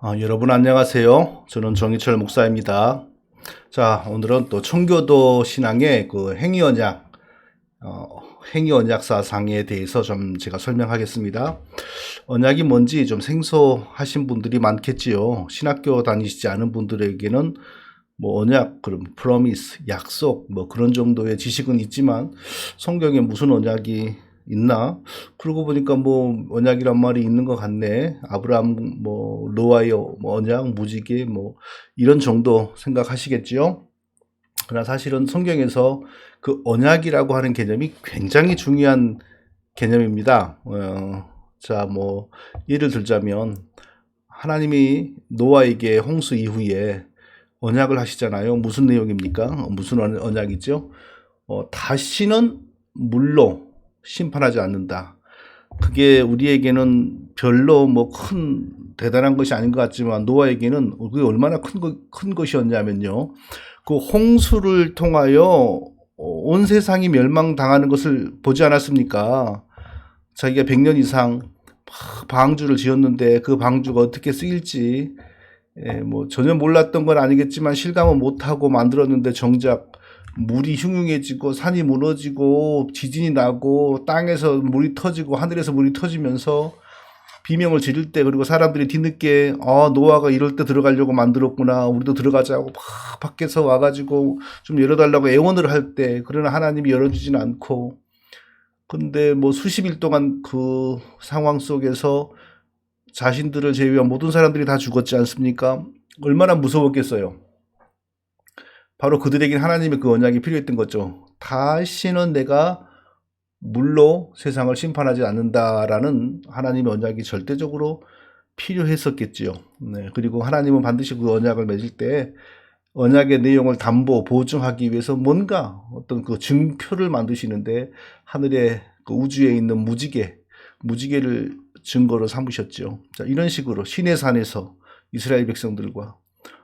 여러분 안녕하세요. 저는 정희철 목사입니다. 자, 오늘은 또 청교도 신앙의 그 행위언약, 행위언약 사상에 대해서 좀 제가 설명하겠습니다. 언약이 뭔지 좀 생소하신 분들이 많겠지요. 신학교 다니시지 않은 분들에게는 뭐 언약, 그럼 promise, 약속, 뭐 그런 정도의 지식은 있지만 성경에 무슨 언약이 있나? 그러고 보니까 뭐 언약이란 말이 있는 것 같네. 아브라함, 뭐 노아의 언약, 무지개, 뭐 이런 정도 생각하시겠지요. 그러나 사실은 성경에서 그 언약이라고 하는 개념이 굉장히 중요한 개념입니다. 자, 뭐 예를 들자면 하나님이 노아에게 홍수 이후에 언약을 하시잖아요. 무슨 내용입니까? 무슨 언약이죠? 다시는 물로 심판하지 않는다. 그게 우리에게는 별로 뭐 대단한 것이 아닌 것 같지만 노아에게는 그게 얼마나 큰 것이었냐면요. 그 홍수를 통하여 온 세상이 멸망당하는 것을 보지 않았습니까? 자기가 100년 이상 방주를 지었는데 그 방주가 어떻게 쓰일지 뭐 전혀 몰랐던 건 아니겠지만 실감은 못하고 만들었는데 정작 물이 흉흉해지고 산이 무너지고 지진이 나고 땅에서 물이 터지고 하늘에서 물이 터지면서 비명을 지를 때, 그리고 사람들이 뒤늦게 노아가 이럴 때 들어가려고 만들었구나, 우리도 들어가자고 막 밖에서 와가지고 좀 열어달라고 애원을 할 때, 그러나 하나님이 열어주진 않고, 근데 뭐 수십일 동안 그 상황 속에서 자신들을 제외한 모든 사람들이 다 죽었지 않습니까? 얼마나 무서웠겠어요. 바로 그들에겐 하나님의 그 언약이 필요했던 거죠. 다시는 내가 물로 세상을 심판하지 않는다라는 하나님의 언약이 절대적으로 필요했었겠지요. 네, 그리고 하나님은 반드시 그 언약을 맺을 때 언약의 내용을 보증하기 위해서 뭔가 어떤 그 증표를 만드시는데 하늘의 그 우주에 있는 무지개를 증거로 삼으셨죠. 자, 이런 식으로 시내 산에서 이스라엘 백성들과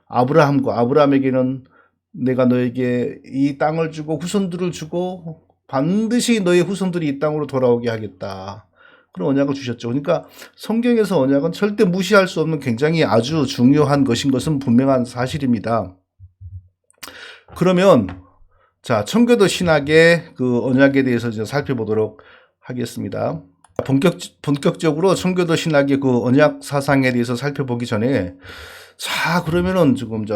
아브라함에게는 내가 너에게 이 땅을 주고 후손들을 주고 반드시 너의 후손들이 이 땅으로 돌아오게 하겠다. 그런 언약을 주셨죠. 그러니까 성경에서 언약은 절대 무시할 수 없는 굉장히 아주 중요한 것은 분명한 사실입니다. 그러면 자, 청교도 신학의 그 언약에 대해서 이제 살펴보도록 하겠습니다. 본격적으로 청교도 신학의 그 언약 사상에 대해서 살펴보기 전에 자, 그러면은 지금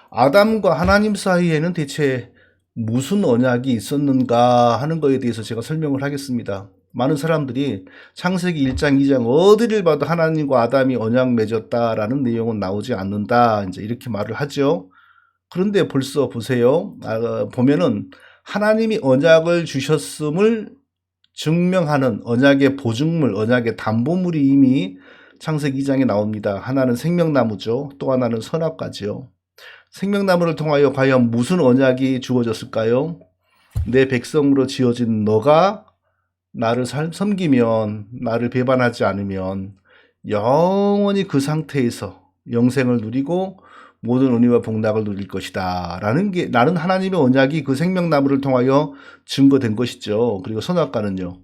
아담과 하나님 사이에는 대체 무슨 언약이 있었는가 하는 거에 대해서 제가 설명을 하겠습니다. 많은 사람들이 창세기 1장, 2장 어디를 봐도 하나님과 아담이 언약 맺었다라는 내용은 나오지 않는다. 이제 이렇게 말을 하죠. 그런데 벌써 보세요. 보면은 하나님이 언약을 주셨음을 증명하는 언약의 보증물, 언약의 담보물이 이미 창세기 2장에 나옵니다. 하나는 생명나무죠. 또 하나는 선악과지요. 생명나무를 통하여 과연 무슨 언약이 주어졌을까요? 내 백성으로 지어진 너가 나를 섬기면, 나를 배반하지 않으면 영원히 그 상태에서 영생을 누리고 모든 은혜와 복락을 누릴 것이다. 라는 하나님의 언약이 그 생명나무를 통하여 증거된 것이죠. 그리고 선악과는요.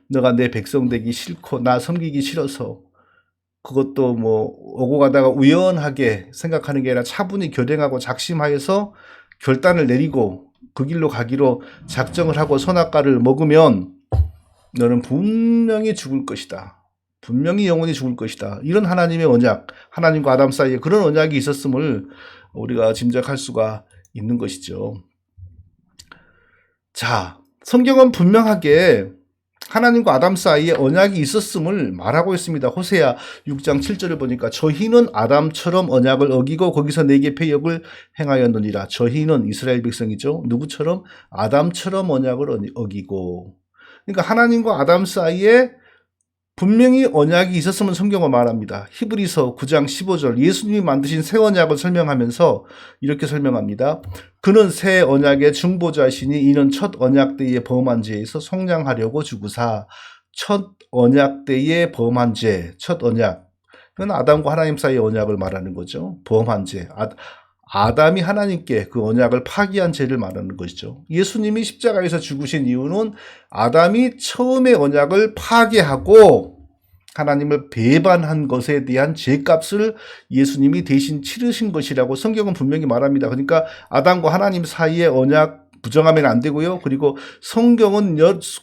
너가 내 백성 되기 싫고 나 섬기기 싫어서 그것도 뭐 오고 가다가 우연하게 생각하는 게 아니라 차분히 결행하고 작심하여서 결단을 내리고 그 길로 가기로 작정을 하고 선악과를 먹으면 너는 분명히 죽을 것이다. 분명히 영원히 죽을 것이다. 이런 하나님의 언약, 하나님과 아담 사이에 그런 언약이 있었음을 우리가 짐작할 수가 있는 것이죠. 자, 성경은 분명하게 하나님과 아담 사이에 언약이 있었음을 말하고 있습니다. 호세아 6장 7절을 보니까 저희는 아담처럼 언약을 어기고 거기서 내게 패역을 행하였느니라. 저희는 이스라엘 백성이죠. 누구처럼? 아담처럼 언약을 어기고. 그러니까 하나님과 아담 사이에 분명히 언약이 있었음을 성경은 말합니다. 히브리서 9장 15절 예수님이 만드신 새 언약을 설명하면서 이렇게 설명합니다. 그는 새 언약의 중보자시니 이는 첫 언약 때에 범한 죄에서 속량하려고 주구사. 첫 언약 때에 범한 죄, 첫 언약. 그건 아담과 하나님 사이의 언약을 말하는 거죠. 범한 죄. 아담이 하나님께 그 언약을 파기한 죄를 말하는 것이죠. 예수님이 십자가에서 죽으신 이유는 아담이 처음에 언약을 파괴하고 하나님을 배반한 것에 대한 죄값을 예수님이 대신 치르신 것이라고 성경은 분명히 말합니다. 그러니까 아담과 하나님 사이의 언약 부정하면 안 되고요. 그리고 성경은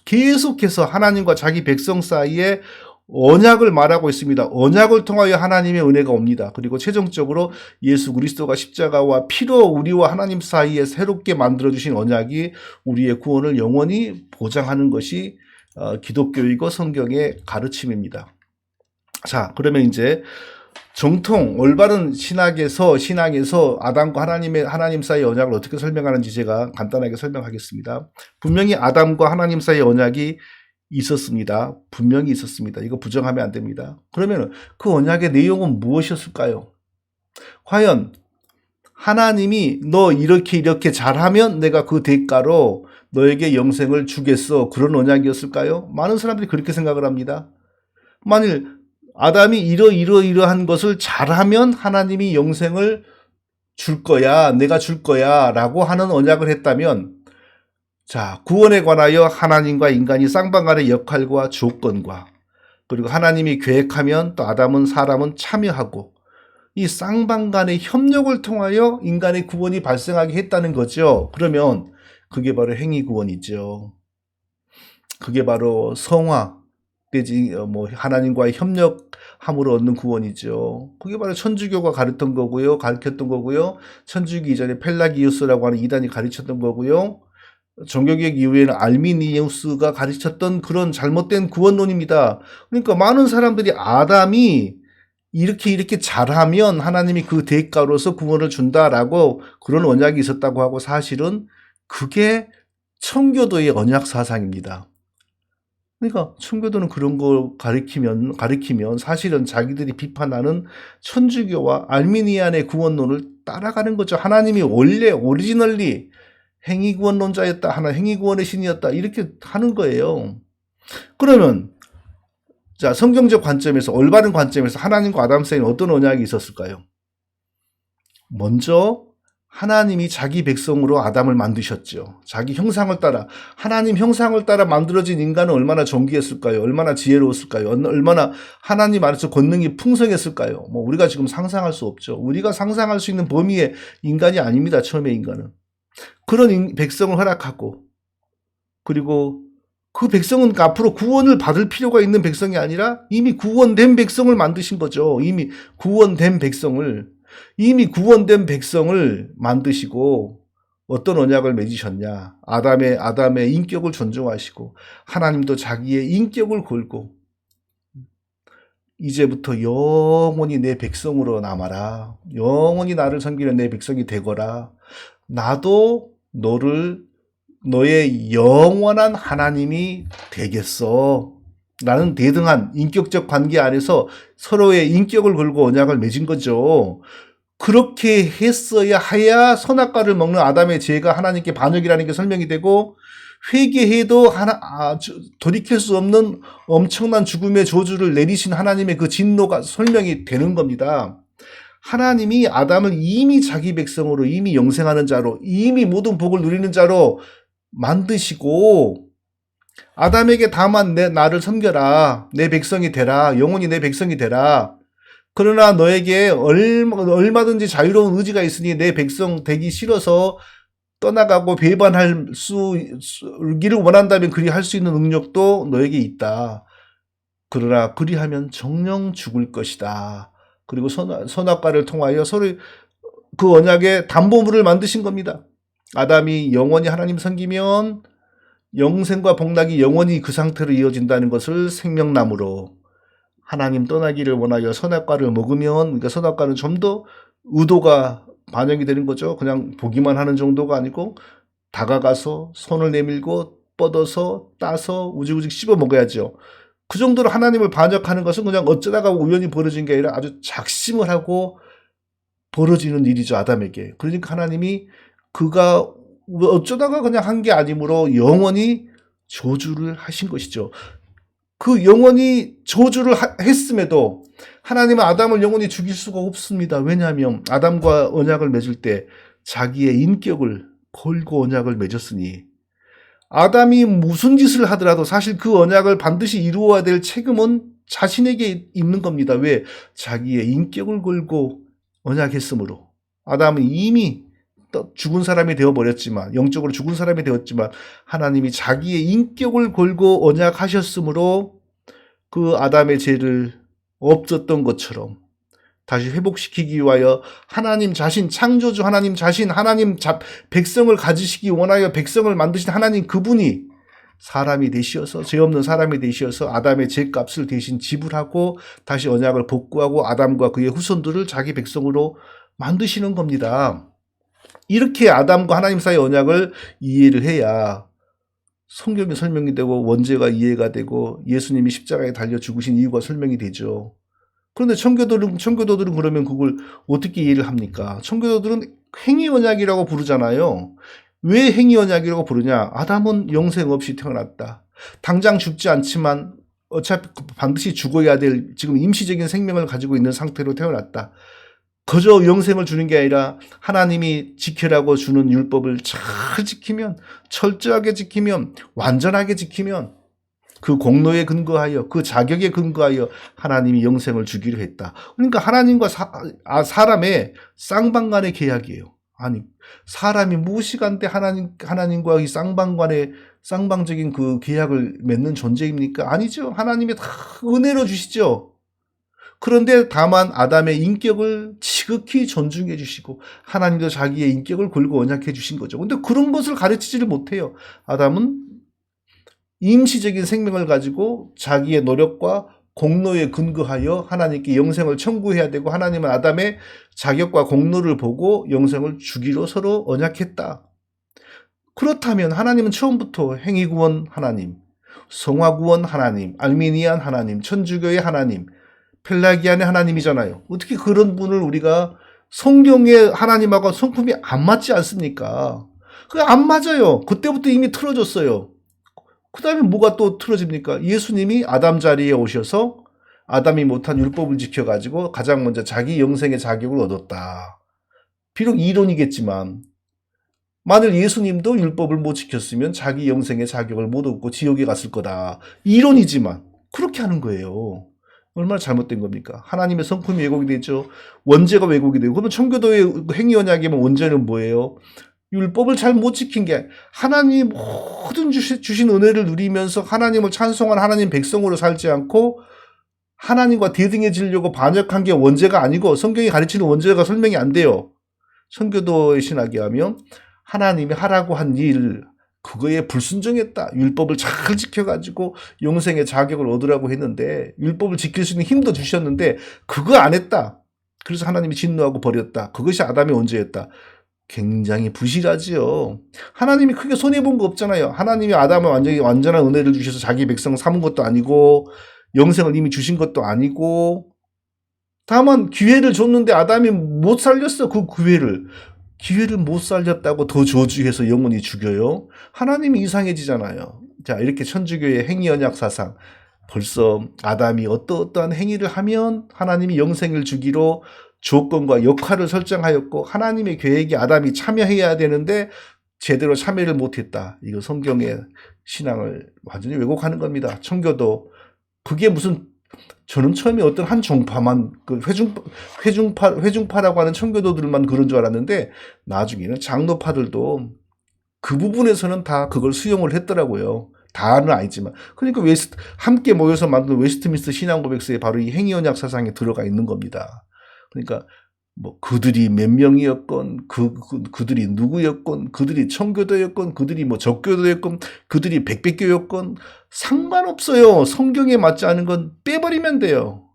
계속해서 하나님과 자기 백성 사이에 언약을 말하고 있습니다. 언약을 통하여 하나님의 은혜가 옵니다. 그리고 최종적으로 예수 그리스도가 십자가와 피로 우리와 하나님 사이에 새롭게 만들어주신 언약이 우리의 구원을 영원히 보장하는 것이 기독교이고 성경의 가르침입니다. 자, 그러면 이제 정통 올바른 신앙에서 아담과 하나님 사이의 언약을 어떻게 설명하는지 제가 간단하게 설명하겠습니다. 분명히 아담과 하나님 사이의 언약이 있었습니다. 분명히 있었습니다. 이거 부정하면 안 됩니다. 그러면 그 언약의 내용은 무엇이었을까요? 과연 하나님이 너 이렇게 잘하면 내가 그 대가로 너에게 영생을 주겠어. 그런 언약이었을까요? 많은 사람들이 그렇게 생각을 합니다. 만일 아담이 이러한 것을 잘하면 하나님이 영생을 줄 거야. 내가 줄 거야. 라고 하는 언약을 했다면 자, 구원에 관하여 하나님과 인간이 쌍방간의 역할과 조건과 그리고 하나님이 계획하면 또 사람은 참여하고 이 쌍방간의 협력을 통하여 인간의 구원이 발생하게 했다는 거죠. 그러면 그게 바로 행위구원이죠. 그게 바로 성화, 하나님과의 협력함으로 얻는 구원이죠. 그게 바로 천주교가 가르쳤던 거고요. 천주교 이전에 펠라기우스라고 하는 이단이 가르쳤던 거고요. 종교개혁 이후에는 알미니우스가 가르쳤던 그런 잘못된 구원론입니다. 그러니까 많은 사람들이 아담이 이렇게 잘하면 하나님이 그 대가로서 구원을 준다라고 그런 언약이 있었다고 하고 사실은 그게 청교도의 언약 사상입니다. 그러니까 청교도는 그런 거 가리키면 사실은 자기들이 비판하는 천주교와 알미니안의 구원론을 따라가는 거죠. 하나님이 원래 오리지널리 행위구원론자였다. 행위구원의 신이었다. 이렇게 하는 거예요. 그러면 자, 성경적 관점에서 올바른 관점에서 하나님과 아담 사이에는 어떤 언약이 있었을까요? 먼저 하나님이 자기 백성으로 아담을 만드셨죠. 자기 형상을 따라 하나님 형상을 따라 만들어진 인간은 얼마나 존귀했을까요? 얼마나 지혜로웠을까요? 얼마나 하나님 안에서 권능이 풍성했을까요? 우리가 지금 상상할 수 없죠. 우리가 상상할 수 있는 범위의 인간이 아닙니다. 처음에 인간은. 그런 백성을 허락하고 그리고 그 백성은 앞으로 구원을 받을 필요가 있는 백성이 아니라 이미 구원된 백성을 만드신 거죠. 이미 구원된 백성을 만드시고 어떤 언약을 맺으셨냐. 아담의 인격을 존중하시고 하나님도 자기의 인격을 걸고 이제부터 영원히 내 백성으로 남아라. 영원히 나를 섬기는 내 백성이 되거라. 나도 너의 영원한 하나님이 되겠어. 라는 대등한 인격적 관계 안에서 서로의 인격을 걸고 언약을 맺은 거죠. 그렇게 해야 선악과를 먹는 아담의 죄가 하나님께 반역이라는 게 설명이 되고 회개해도 돌이킬 수 없는 엄청난 죽음의 저주를 내리신 하나님의 그 진노가 설명이 되는 겁니다. 하나님이 아담을 이미 자기 백성으로 이미 영생하는 자로 이미 모든 복을 누리는 자로 만드시고 아담에게 다만 나를 섬겨라. 내 백성이 되라. 영원히 내 백성이 되라. 그러나 너에게 얼마든지 자유로운 의지가 있으니 내 백성 되기 싫어서 떠나가고 배반할 수기를 원한다면 그리 할 수 있는 능력도 너에게 있다. 그러나 그리하면 정령 죽을 것이다. 그리고 선악과를 통하여 서로 그 언약의 담보물을 만드신 겁니다. 아담이 영원히 하나님 섬기면 영생과 복락이 영원히 그 상태로 이어진다는 것을 생명나무로 하나님 떠나기를 원하여 선악과를 먹으면 그러니까 선악과는 좀 더 의도가 반영이 되는 거죠. 그냥 보기만 하는 정도가 아니고 다가가서 손을 내밀고 뻗어서 따서 우직우직 씹어 먹어야죠. 그 정도로 하나님을 반역하는 것은 그냥 어쩌다가 우연히 벌어진 게 아니라 아주 작심을 하고 벌어지는 일이죠. 아담에게. 그러니까 하나님이 그가 어쩌다가 그냥 한 게 아니므로 영원히 저주를 하신 것이죠. 그 영원히 저주를 했음에도 하나님은 아담을 영원히 죽일 수가 없습니다. 왜냐하면 아담과 언약을 맺을 때 자기의 인격을 걸고 언약을 맺었으니 아담이 무슨 짓을 하더라도 사실 그 언약을 반드시 이루어야 될 책임은 자신에게 있는 겁니다. 왜? 자기의 인격을 걸고 언약했으므로. 아담은 이미 죽은 사람이 되어버렸지만, 영적으로 죽은 사람이 되었지만, 하나님이 자기의 인격을 걸고 언약하셨으므로 그 아담의 죄를 없었던 것처럼 다시 회복시키기 위하여 하나님 자신, 창조주 하나님 자신, 백성을 가지시기 원하여 백성을 만드신 하나님 그분이 사람이 되시어서, 죄 없는 사람이 되시어서 아담의 죄값을 대신 지불하고 다시 언약을 복구하고 아담과 그의 후손들을 자기 백성으로 만드시는 겁니다. 이렇게 아담과 하나님 사이의 언약을 이해를 해야 성경이 설명이 되고 원죄가 이해가 되고 예수님이 십자가에 달려 죽으신 이유가 설명이 되죠. 그런데 청교도들은 그러면 그걸 어떻게 이해를 합니까? 청교도들은 행위 언약이라고 부르잖아요. 왜 행위 언약이라고 부르냐? 아담은 영생 없이 태어났다. 당장 죽지 않지만 어차피 반드시 죽어야 될 지금 임시적인 생명을 가지고 있는 상태로 태어났다. 그저 영생을 주는 게 아니라 하나님이 지키라고 주는 율법을 잘 지키면, 철저하게 지키면, 완전하게 지키면 그 공로에 근거하여, 그 자격에 근거하여 하나님이 영생을 주기로 했다. 그러니까 하나님과 사람의 쌍방간의 계약이에요. 아니, 사람이 무시간대 하나님과 이 쌍방적인 그 계약을 맺는 존재입니까? 아니죠. 하나님이 다 은혜로 주시죠. 그런데 다만 아담의 인격을 지극히 존중해 주시고 하나님도 자기의 인격을 걸고 언약해 주신 거죠. 근데 그런 것을 가르치지를 못해요. 아담은 임시적인 생명을 가지고 자기의 노력과 공로에 근거하여 하나님께 영생을 청구해야 되고 하나님은 아담의 자격과 공로를 보고 영생을 주기로 서로 언약했다. 그렇다면 하나님은 처음부터 행위구원 하나님, 성화구원 하나님, 알미니안 하나님, 천주교의 하나님, 펠라기안의 하나님이잖아요. 어떻게 그런 분을 우리가 성경의 하나님하고 성품이 안 맞지 않습니까? 그게 안 맞아요. 그때부터 이미 틀어졌어요. 그 다음에 뭐가 또 틀어집니까? 예수님이 아담 자리에 오셔서 아담이 못한 율법을 지켜가지고 가장 먼저 자기 영생의 자격을 얻었다. 비록 이론이겠지만 만일 예수님도 율법을 못 지켰으면 자기 영생의 자격을 못 얻고 지옥에 갔을 거다. 이론이지만 그렇게 하는 거예요. 얼마나 잘못된 겁니까? 하나님의 성품이 왜곡이 되죠. 원죄가 왜곡이 되고. 그러면 청교도의 행위 언약이면 원죄는 뭐예요? 율법을 잘 못 지킨 게 하나님 모든 주신 은혜를 누리면서 하나님을 찬송한 하나님 백성으로 살지 않고 하나님과 대등해지려고 반역한 게 원죄가 아니고 성경이 가르치는 원죄가 설명이 안 돼요. 청교도의 신학에 하면 하나님이 하라고 한 일, 그거에 불순종했다. 율법을 잘 지켜가지고 영생의 자격을 얻으라고 했는데 율법을 지킬 수 있는 힘도 주셨는데 그거 안 했다. 그래서 하나님이 진노하고 버렸다. 그것이 아담의 원죄였다. 굉장히 부실하지요. 하나님이 크게 손해본 거 없잖아요. 하나님이 아담을 완전한 은혜를 주셔서 자기 백성 삼은 것도 아니고 영생을 이미 주신 것도 아니고 다만 기회를 줬는데 아담이 못 살렸어. 그 기회를 못 살렸다고 더 저주해서 영원히 죽여요. 하나님이 이상해지잖아요. 자, 이렇게 천주교의 행위 언약 사상. 벌써 아담이 어떠한 행위를 하면 하나님이 영생을 주기로 조건과 역할을 설정하였고 하나님의 계획에 아담이 참여해야 되는데 제대로 참여를 못했다. 이거 성경의 신앙을 완전히 왜곡하는 겁니다. 청교도 그게 무슨 저는 처음에 어떤 한 종파만 그 회중파라고 하는 청교도들만 그런 줄 알았는데 나중에는 장로파들도 그 부분에서는 다 그걸 수용을 했더라고요. 다는 아니지만. 그러니까 함께 모여서 만든 웨스트민스터 신앙고백서에 바로 이 행위언약 사상에 들어가 있는 겁니다. 그러니까 뭐 그들이 몇 명이었건 그들이 누구였건 그들이 청교도였건 그들이 뭐 적교도였건 그들이 백백교였건 상관없어요. 성경에 맞지 않은 건 빼버리면 돼요.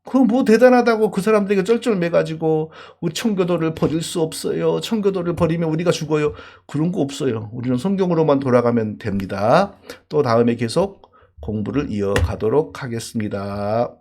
그거 뭐 대단하다고 그 사람들에게 쩔쩔매가지고 우리 청교도를 버릴 수 없어요. 청교도를 버리면 우리가 죽어요. 그런 거 없어요. 우리는 성경으로만 돌아가면 됩니다. 또 다음에 계속 공부를 이어가도록 하겠습니다.